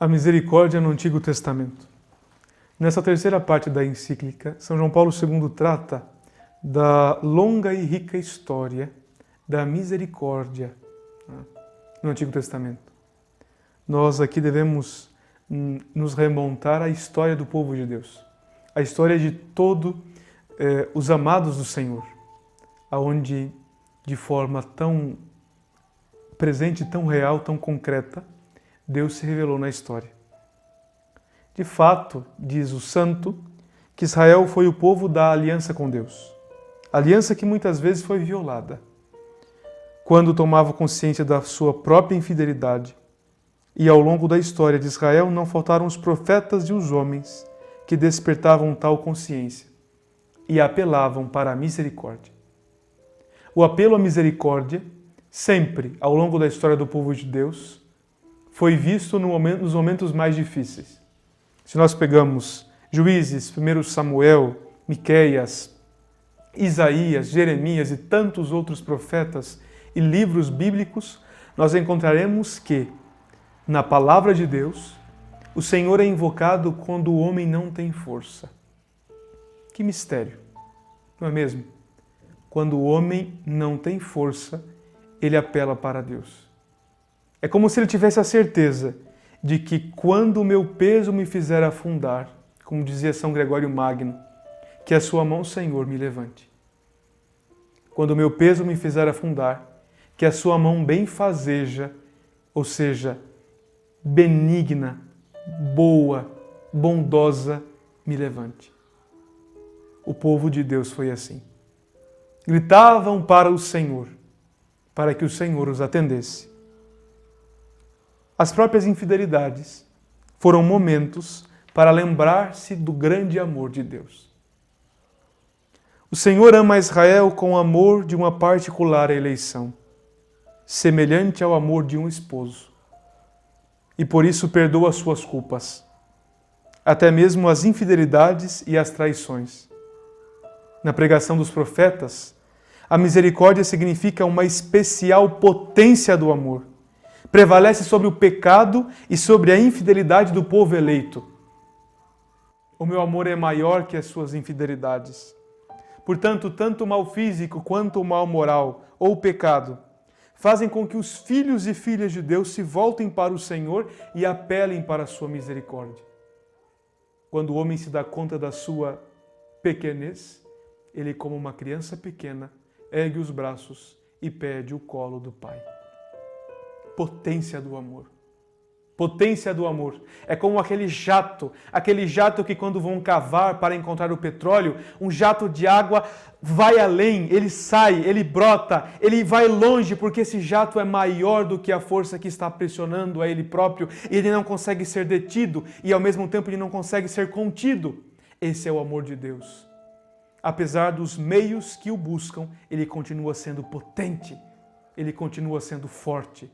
A misericórdia no Antigo Testamento. Nessa terceira parte da encíclica, São João Paulo II trata da longa e rica história da misericórdia no Antigo Testamento. Nós aqui devemos nos remontar à história do povo de Deus, a história de todos os amados do Senhor, aonde de forma tão presente, tão real, tão concreta, Deus se revelou na história. De fato, diz o santo, que Israel foi o povo da aliança com Deus. Aliança que muitas vezes foi violada. Quando tomava consciência da sua própria infidelidade, e ao longo da história de Israel não faltaram os profetas e os homens que despertavam tal consciência e apelavam para a misericórdia. O apelo à misericórdia, sempre ao longo da história do povo de Deus, foi visto nos momentos mais difíceis. Se nós pegamos Juízes, 1 Samuel, Miqueias, Isaías, Jeremias e tantos outros profetas e livros bíblicos, nós encontraremos que, na palavra de Deus, o Senhor é invocado quando o homem não tem força. Que mistério, não é mesmo? Quando o homem não tem força, ele apela para Deus. É como se ele tivesse a certeza de que quando o meu peso me fizer afundar, como dizia São Gregório Magno, que a sua mão, Senhor, me levante. Quando o meu peso me fizer afundar, que a sua mão benfazeja, ou seja, benigna, boa, bondosa, me levante. O povo de Deus foi assim. Gritavam para o Senhor, para que o Senhor os atendesse. As próprias infidelidades foram momentos para lembrar-se do grande amor de Deus. O Senhor ama Israel com o amor de uma particular eleição, semelhante ao amor de um esposo, e por isso perdoa suas culpas, até mesmo as infidelidades e as traições. Na pregação dos profetas, a misericórdia significa uma especial potência do amor. Prevalece sobre o pecado e sobre a infidelidade do povo eleito. O meu amor é maior que as suas infidelidades. Portanto, tanto o mal físico quanto o mal moral ou o pecado fazem com que os filhos e filhas de Deus se voltem para o Senhor e apelem para a sua misericórdia. Quando o homem se dá conta da sua pequenez, ele, como uma criança pequena, ergue os braços e pede o colo do Pai. Potência do amor. Potência do amor. É como aquele jato que quando vão cavar para encontrar o petróleo, um jato de água vai além, ele sai, ele brota, ele vai longe, porque esse jato é maior do que a força que está pressionando a ele próprio, e ele não consegue ser detido, e ao mesmo tempo ele não consegue ser contido. Esse é o amor de Deus. Apesar dos meios que o buscam, ele continua sendo potente, ele continua sendo forte,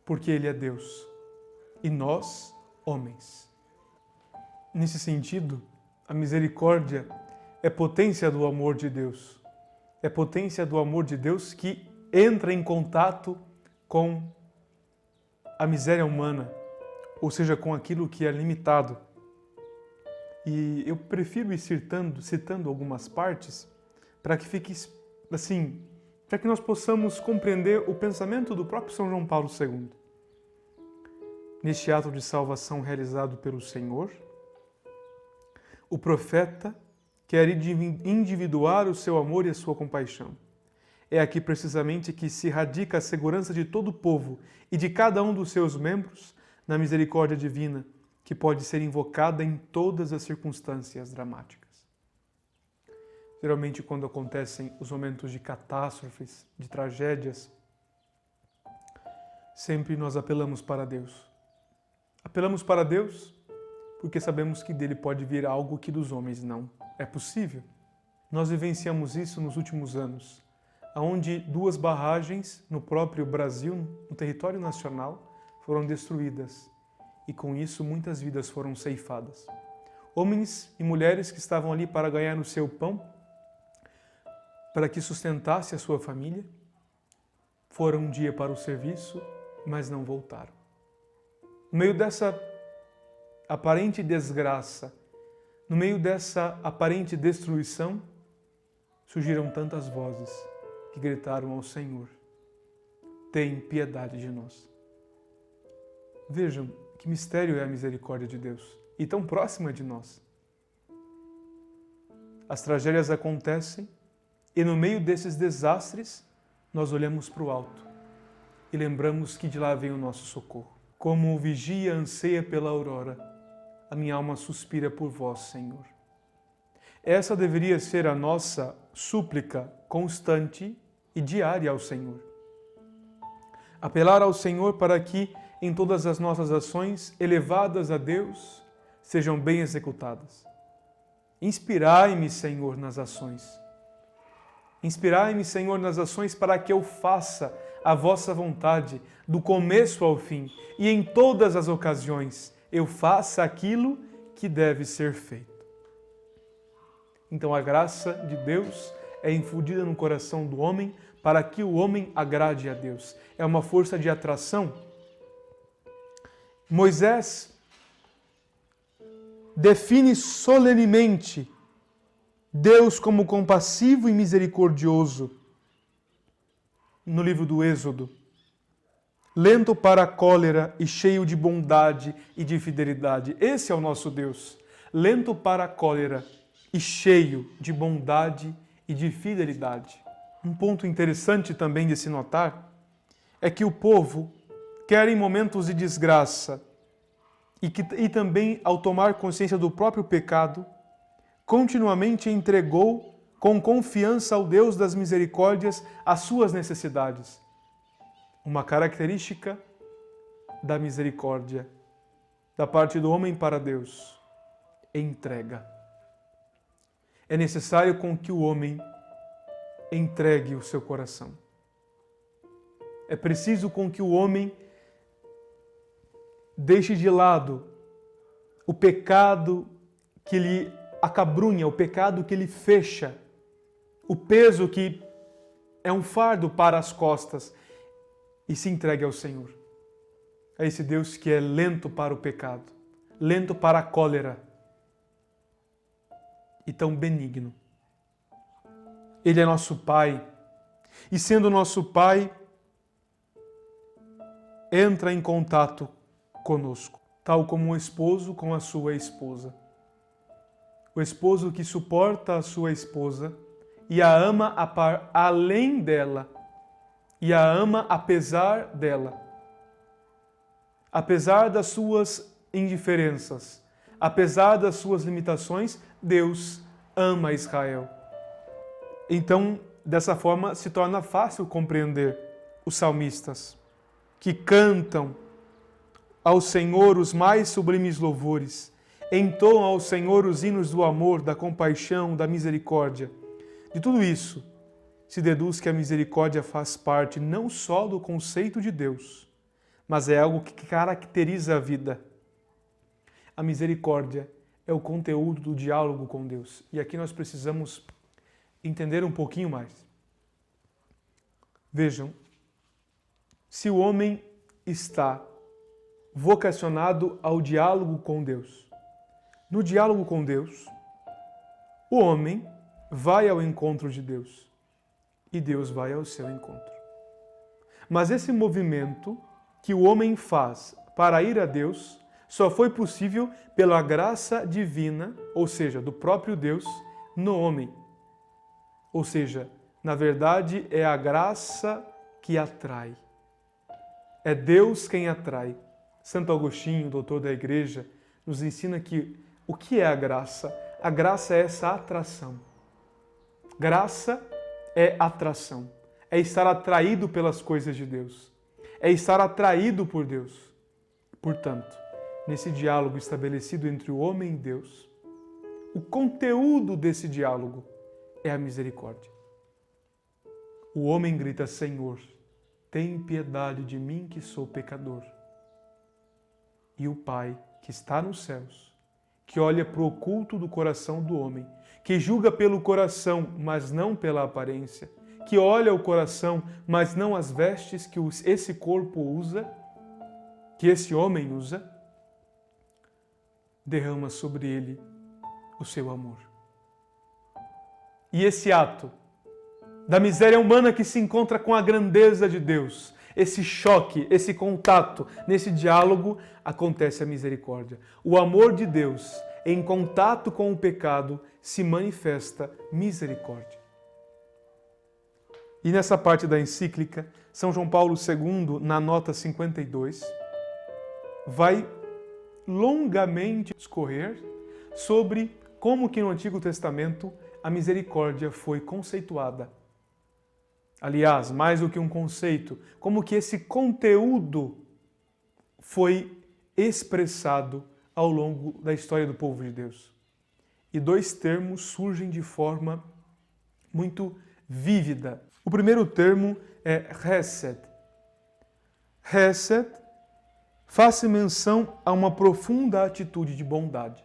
porque ele é Deus. E nós, homens. Nesse sentido, a misericórdia é potência do amor de Deus. É potência do amor de Deus que entra em contato com a miséria humana, ou seja, com aquilo que é limitado. E eu prefiro ir citando algumas partes para que fique assim, para que nós possamos compreender o pensamento do próprio São João Paulo II. Neste ato de salvação realizado pelo Senhor, o profeta quer individuar o seu amor e a sua compaixão. É aqui precisamente que se radica a segurança de todo o povo e de cada um dos seus membros na misericórdia divina, que pode ser invocada em todas as circunstâncias dramáticas. Geralmente, quando acontecem os momentos de catástrofes, de tragédias, sempre nós apelamos para Deus. Apelamos para Deus porque sabemos que dele pode vir algo que dos homens não é possível. Nós vivenciamos isso nos últimos anos, onde 2 barragens no próprio Brasil, no território nacional, foram destruídas. E com isso muitas vidas foram ceifadas. Homens e mulheres que estavam ali para ganhar o seu pão, para que sustentasse a sua família, foram um dia para o serviço, mas não voltaram. No meio dessa aparente desgraça, no meio dessa aparente destruição, surgiram tantas vozes que gritaram ao Senhor: tem piedade de nós. Vejam que mistério é a misericórdia de Deus e tão próxima de nós. As tragédias acontecem e no meio desses desastres nós olhamos para o alto e lembramos que de lá vem o nosso socorro. Como o vigia anseia pela aurora, a minha alma suspira por vós, Senhor. Essa deveria ser a nossa súplica constante e diária ao Senhor. Apelar ao Senhor para que, em todas as nossas ações elevadas a Deus, sejam bem executadas. Inspirai-me, Senhor, nas ações. Inspirai-me, Senhor, nas ações para que eu faça a vossa vontade do começo ao fim e em todas as ocasiões eu faça aquilo que deve ser feito. Então a graça de Deus é infundida no coração do homem para que o homem agrade a Deus. É uma força de atração. Moisés define solenemente Deus como compassivo e misericordioso no livro do Êxodo. Lento para a cólera e cheio de bondade e de fidelidade. Esse é o nosso Deus. Lento para a cólera e cheio de bondade e de fidelidade. Um ponto interessante também de se notar é que o povo, quer em momentos de desgraça e também ao tomar consciência do próprio pecado, continuamente entregou com confiança ao Deus das misericórdias as suas necessidades. Uma característica da misericórdia da parte do homem para Deus: entrega. É necessário com que o homem entregue o seu coração. É preciso com que o homem deixe de lado o pecado que lhe acabrunha, o pecado que lhe fecha, o peso que é um fardo para as costas, e se entregue ao Senhor. É esse Deus que é lento para o pecado, lento para a cólera e tão benigno. Ele é nosso Pai, e sendo nosso Pai, entra em contato conosco, tal como um esposo com a sua esposa. O esposo que suporta a sua esposa e a ama além dela, e a ama apesar dela. Apesar das suas indiferenças, apesar das suas limitações, Deus ama Israel. Então, dessa forma, se torna fácil compreender os salmistas, que cantam ao Senhor os mais sublimes louvores, entoam ao Senhor os hinos do amor, da compaixão, da misericórdia. De tudo isso, se deduz que a misericórdia faz parte não só do conceito de Deus, mas é algo que caracteriza a vida. A misericórdia é o conteúdo do diálogo com Deus. E aqui nós precisamos entender um pouquinho mais. Vejam, se o homem está vocacionado ao diálogo com Deus, no diálogo com Deus, o homem vai ao encontro de Deus e Deus vai ao seu encontro. Mas esse movimento que o homem faz para ir a Deus só foi possível pela graça divina, ou seja, do próprio Deus, no homem. Ou seja, na verdade, é a graça que atrai. É Deus quem atrai. Santo Agostinho, doutor da Igreja, nos ensina que o que é a graça? A graça é essa atração. Graça é atração. É estar atraído pelas coisas de Deus. É estar atraído por Deus. Portanto, nesse diálogo estabelecido entre o homem e Deus, o conteúdo desse diálogo é a misericórdia. O homem grita: Senhor, tem piedade de mim que sou pecador. E o Pai, que está nos céus, que olha para o oculto do coração do homem, que julga pelo coração, mas não pela aparência, que olha o coração, mas não as vestes que esse corpo usa, que esse homem usa, derrama sobre ele o seu amor. E esse ato da miséria humana que se encontra com a grandeza de Deus, esse choque, esse contato, nesse diálogo, acontece a misericórdia. O amor de Deus, em contato com o pecado, se manifesta misericórdia. E nessa parte da encíclica, São João Paulo II, na nota 52, vai longamente discorrer sobre como que no Antigo Testamento a misericórdia foi conceituada. Aliás, mais do que um conceito, como que esse conteúdo foi expressado ao longo da história do povo de Deus. E dois termos surgem de forma muito vívida. O primeiro termo é Hesed. Hesed faz menção a uma profunda atitude de bondade.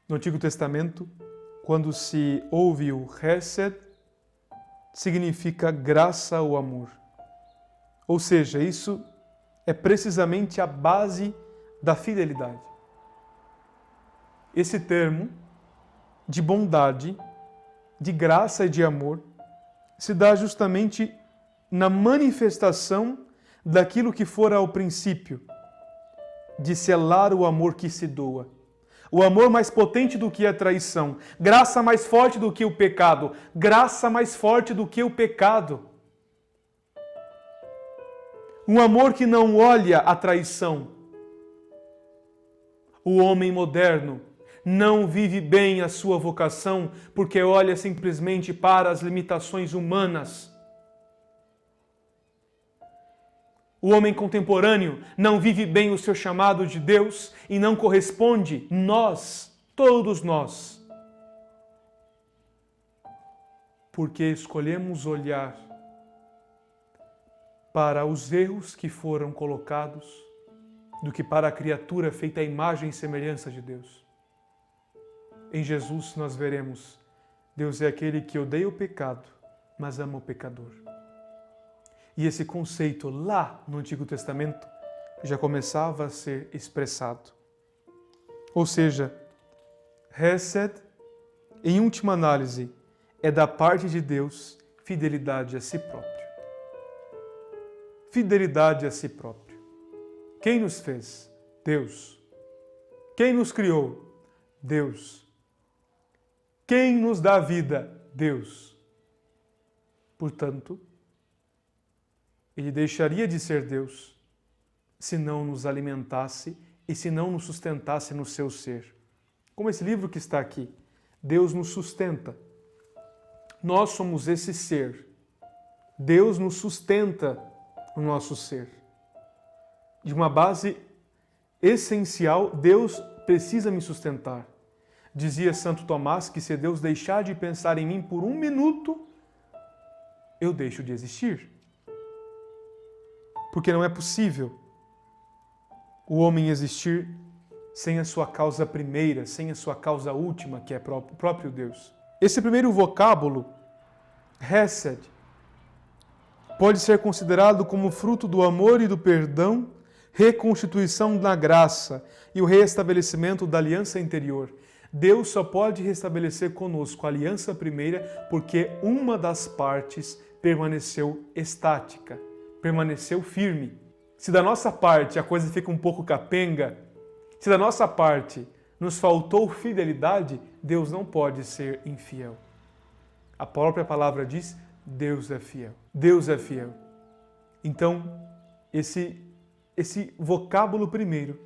No Antigo Testamento, quando se ouve o Hesed, significa graça ou amor. Ou seja, isso é precisamente a base da fidelidade. Esse termo de bondade, de graça e de amor, se dá justamente na manifestação daquilo que fora ao princípio, de selar o amor que se doa. O amor mais potente do que a traição, graça mais forte do que o pecado, graça mais forte do que o pecado. Um amor que não olha a traição. O homem moderno não vive bem a sua vocação porque olha simplesmente para as limitações humanas. O homem contemporâneo não vive bem o seu chamado de Deus e não corresponde, nós, todos nós, porque escolhemos olhar para os erros que foram colocados do que para a criatura feita à imagem e semelhança de Deus. Em Jesus nós veremos, Deus é aquele que odeia o pecado, mas ama o pecador. E esse conceito lá no Antigo Testamento já começava a ser expressado. Ou seja, Hesed, em última análise, é da parte de Deus fidelidade a si próprio. Fidelidade a si próprio. Quem nos fez? Deus. Quem nos criou? Deus. Quem nos dá vida? Deus. Portanto, Ele deixaria de ser Deus se não nos alimentasse e se não nos sustentasse no seu ser. Como esse livro que está aqui, Deus nos sustenta. Nós somos esse ser. Deus nos sustenta no nosso ser. De uma base essencial, Deus precisa me sustentar. Dizia Santo Tomás que se Deus deixar de pensar em mim por um minuto, eu deixo de existir. Porque não é possível o homem existir sem a sua causa primeira, sem a sua causa última, que é o próprio Deus. Esse primeiro vocábulo, Hesed, pode ser considerado como fruto do amor e do perdão, reconstituição da graça e o reestabelecimento da aliança interior. Deus só pode restabelecer conosco a aliança primeira porque uma das partes permaneceu estática, permaneceu firme. Se da nossa parte a coisa fica um pouco capenga, se da nossa parte nos faltou fidelidade, Deus não pode ser infiel. A própria palavra diz, Deus é fiel. Deus é fiel. Então, esse vocábulo primeiro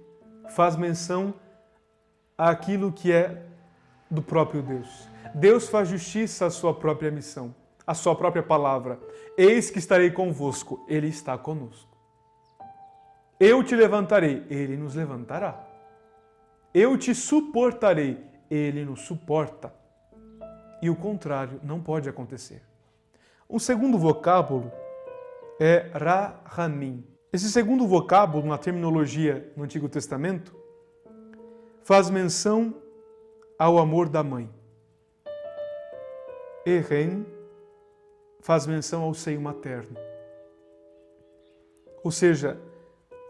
faz menção àquilo que é do próprio Deus. Deus faz justiça à sua própria missão, à sua própria palavra. Eis que estarei convosco, Ele está conosco. Eu te levantarei, Ele nos levantará. Eu te suportarei, Ele nos suporta. E o contrário não pode acontecer. O segundo vocábulo é Rahamim. Esse segundo vocábulo, na terminologia no Antigo Testamento, faz menção ao amor da mãe. Erem faz menção ao seio materno. Ou seja,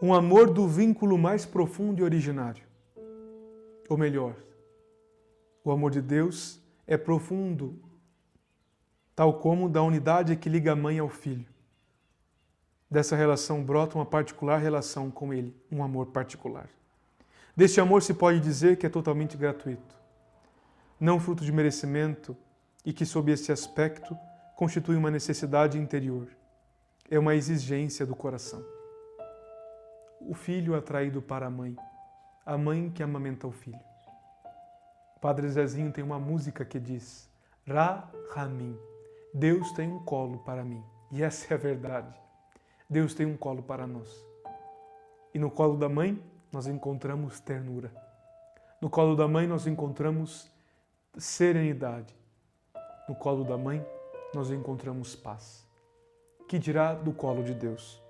um amor do vínculo mais profundo e originário. Ou melhor, o amor de Deus é profundo, tal como da unidade que liga a mãe ao filho. Dessa relação brota uma particular relação com Ele, um amor particular. Deste amor se pode dizer que é totalmente gratuito, não fruto de merecimento e que, sob esse aspecto, constitui uma necessidade interior. É uma exigência do coração. O filho atraído para a mãe que amamenta o filho. O Padre Zezinho tem uma música que diz: Ra-Hamim, Deus tem um colo para mim. E essa é a verdade. Deus tem um colo para nós. E no colo da mãe nós encontramos ternura. No colo da mãe nós encontramos serenidade. No colo da mãe nós encontramos paz. Que dirá do colo de Deus?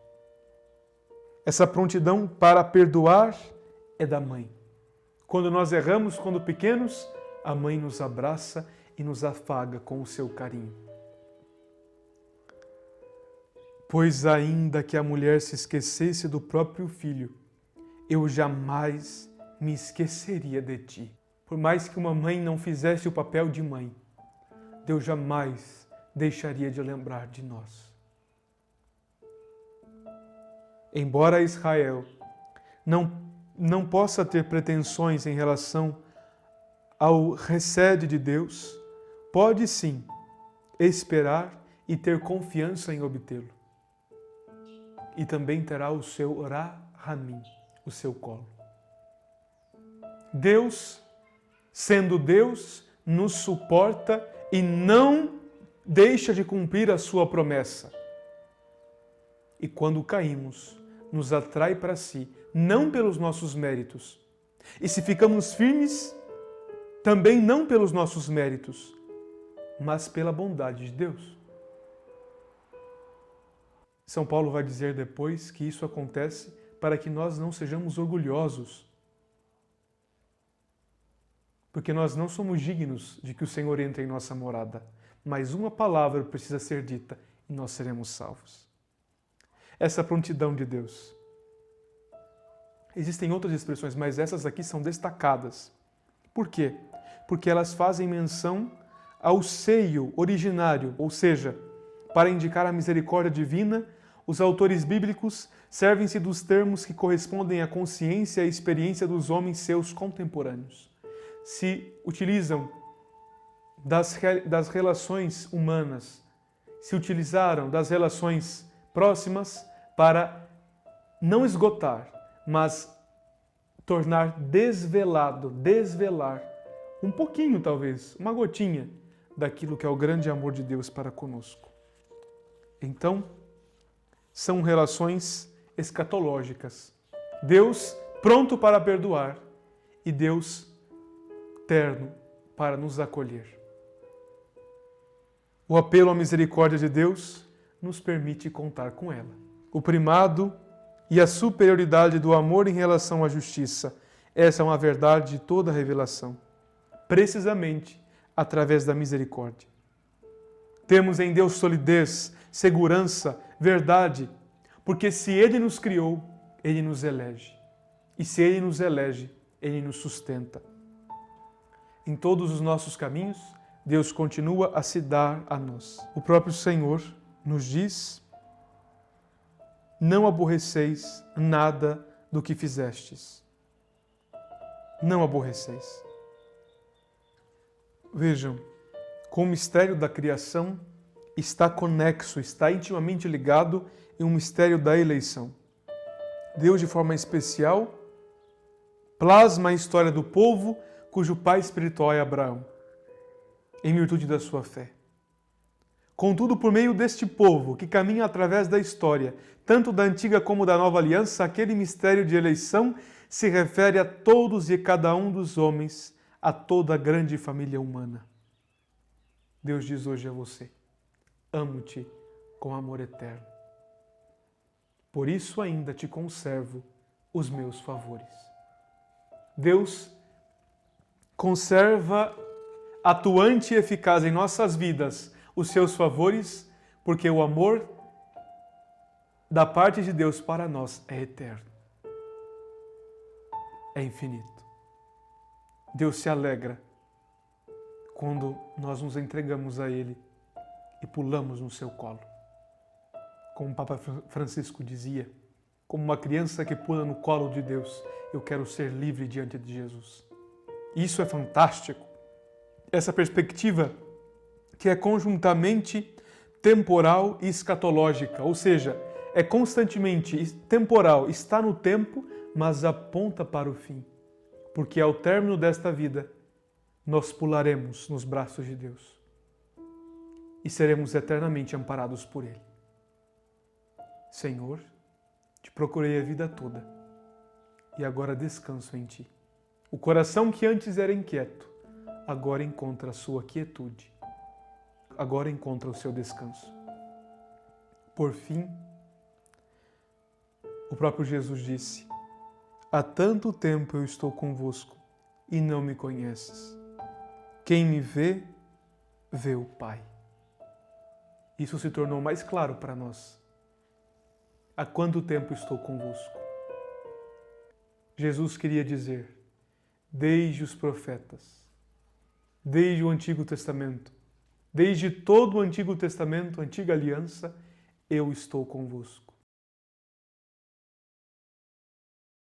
Essa prontidão para perdoar é da mãe. Quando nós erramos, quando pequenos, a mãe nos abraça e nos afaga com o seu carinho. Pois ainda que a mulher se esquecesse do próprio filho, eu jamais me esqueceria de ti. Por mais que uma mãe não fizesse o papel de mãe, Deus jamais deixaria de lembrar de nós. Embora Israel não possa ter pretensões em relação ao recede de Deus, pode sim esperar e ter confiança em obtê-lo. E também terá o seu Ra-Hamim, o seu colo. Deus, sendo Deus, nos suporta e não deixa de cumprir a sua promessa. E quando caímos, nos atrai para si, não pelos nossos méritos. E se ficamos firmes, também não pelos nossos méritos, mas pela bondade de Deus. São Paulo vai dizer depois que isso acontece para que nós não sejamos orgulhosos. Porque nós não somos dignos de que o Senhor entre em nossa morada. Mas uma palavra precisa ser dita e nós seremos salvos. Essa prontidão de Deus. Existem outras expressões, mas essas aqui são destacadas. Por quê? Porque elas fazem menção ao seio originário, ou seja, para indicar a misericórdia divina, os autores bíblicos servem-se dos termos que correspondem à consciência e à experiência dos homens seus contemporâneos. Se utilizam das relações humanas, se utilizaram das relações próximas para não esgotar, mas tornar desvelar um pouquinho talvez, uma gotinha daquilo que é o grande amor de Deus para conosco. Então, são relações escatológicas. Deus pronto para perdoar e Deus terno para nos acolher. O apelo à misericórdia de Deus nos permite contar com ela. O primado e a superioridade do amor em relação à justiça. Essa é uma verdade de toda a revelação, precisamente através da misericórdia. Temos em Deus solidez, segurança, verdade, porque se Ele nos criou, Ele nos elege. E se Ele nos elege, Ele nos sustenta. Em todos os nossos caminhos, Deus continua a se dar a nós. O próprio Senhor nos diz: não aborreceis nada do que fizestes. Não aborreceis. Vejam, com o mistério da criação está conexo, está intimamente ligado em um mistério da eleição. Deus, de forma especial, plasma a história do povo cujo pai espiritual é Abraão, em virtude da sua fé. Contudo, por meio deste povo que caminha através da história, tanto da antiga como da nova aliança, aquele mistério de eleição se refere a todos e cada um dos homens, a toda a grande família humana. Deus diz hoje a você: amo-te com amor eterno. Por isso ainda te conservo os meus favores. Deus conserva atuante e eficaz em nossas vidas os seus favores, porque o amor da parte de Deus para nós é eterno, é infinito. Deus se alegra quando nós nos entregamos a Ele e pulamos no seu colo. Como o Papa Francisco dizia, como uma criança que pula no colo de Deus, eu quero ser livre diante de Jesus. Isso é fantástico. Essa perspectiva que é conjuntamente temporal e escatológica, ou seja, é constantemente temporal, está no tempo, mas aponta para o fim. Porque ao término desta vida, nós pularemos nos braços de Deus e seremos eternamente amparados por Ele. Senhor, te procurei a vida toda e agora descanso em Ti. O coração que antes era inquieto, agora encontra a sua quietude. Agora encontra o seu descanso. Por fim, o próprio Jesus disse: há tanto tempo eu estou convosco e não me conheces. Quem me vê, vê o Pai. Isso se tornou mais claro para nós. Há quanto tempo estou convosco? Jesus queria dizer, desde os profetas, desde o Antigo Testamento, desde todo o Antigo Testamento, a Antiga Aliança, eu estou convosco.